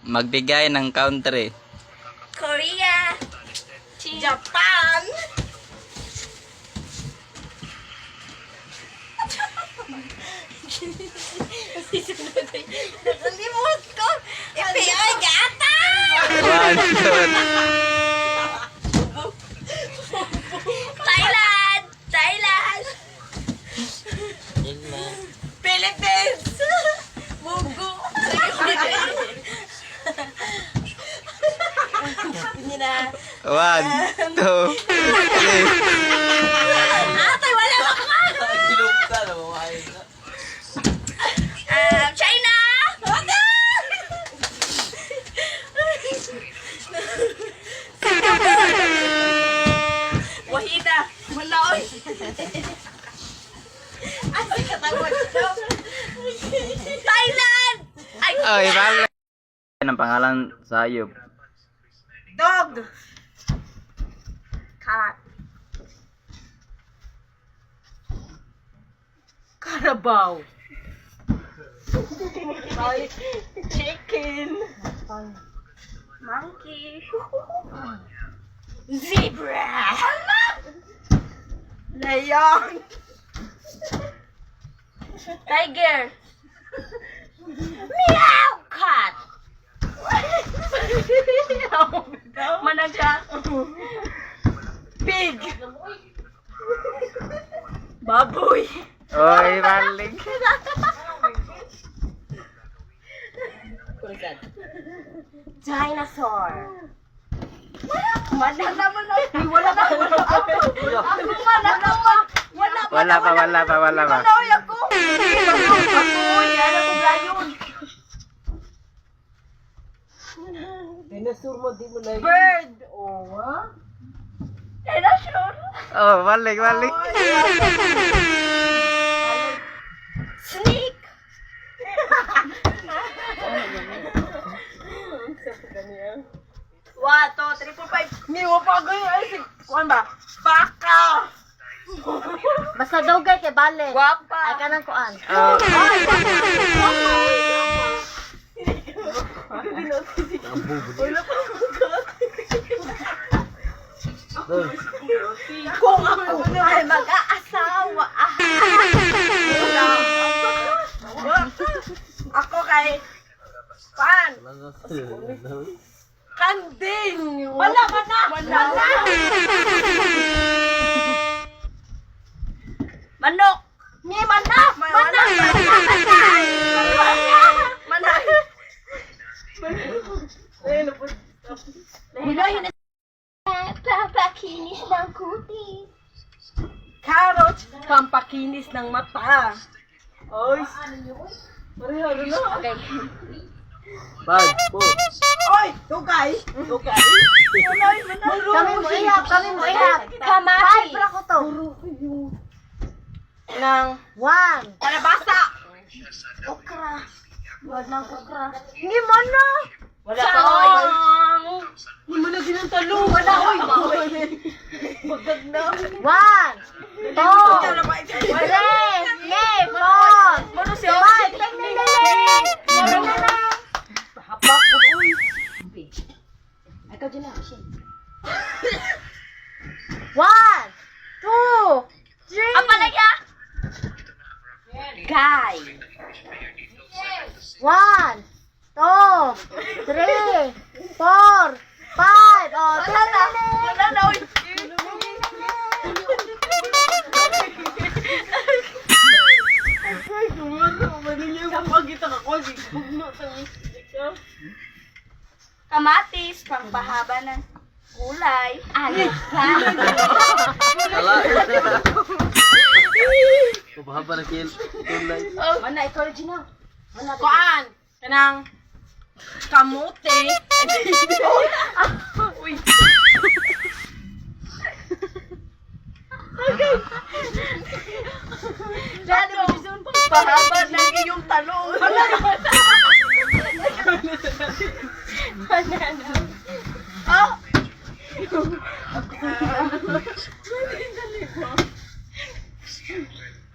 Magbigay ng country. Korea. Japan. Nakalimut ko. FBI gata. 1, 2. Thailand. Thailand. Philippines. Bugo. Hindi na. 1, 2, 3. Atay, wala ka pa. China. Wahida. Manaoy. Ay, katawad ito. Thailand. Ay, Ay, balik. Yan ang pangalan sa hayop. dog. Cat. Carabao. Chicken. Monkey. Zebra. Lion. Tiger. Meow. Cat. Managa. Pig. Baboy. Oy, balik. Dinosaur. Wala naman ako. Wala na. Ako man ako. Wala pa. Manoy ako. Baboy. Ano ko gayon? Dinosaur mo, di mo na yun. Bird. Oh, ha? Dinosaur. Oh, balik. Snake. One, two, three, four, five. Hindi mo pa ganyan. Ay, kuhan ba? Baka. Basta dogay kay balik. Guwapa. Ay kanang kuan. Oh, Kung ako ay mag-aasawa. Ako kay Pan. Kanding! Wala ka na. Wala. Manok. Ni manok. Manok. Manok. Manok. Papakinis ng kutis. Carrot! Pampakinis ng mata. Oy! Pareho na. Okay. 5, 4. Oy! Dugay! Dugay! Kami mo ihap. Kamatis. Five ra ko to. Nang 1. Kalabasa. Okra. Wag nang okra. Hindi mo na. wala pa oy! Hindi mo na ginantalo! Wala oy! Bagdag na! 1, 2, 3, 4, 5. Hapak ko oy! Ikaw dyan na. 1, 2, 3. Ang palaya. Guy. 1, 2, 3, 4, 5. Oh, Wala na. Wala na. Uy. Ay, kumano! Manilya ko pagkita ka ko! Bugno sa ka! Kamatis. Pangpahaba ng kulay. Ano? Pababa na kulay. Mana ikaw original. Mana Kuan! Kanang kamote! Uy! Lalo. Pahaba ng iyong talong. Oh.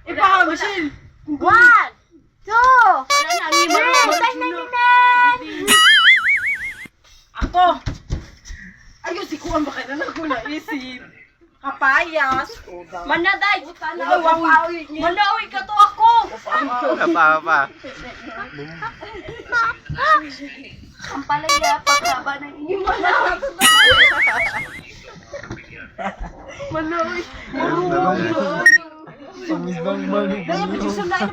Ipaha, Michelle! 1, 2, 3. Mukhang baka na ako naisip. Kapayas. Manaday. Manaoy ka to ako. Pa. Ang palaya, pagkaba ng inyong mga. Manaoy. Pamisbang Dahil pa Jason na,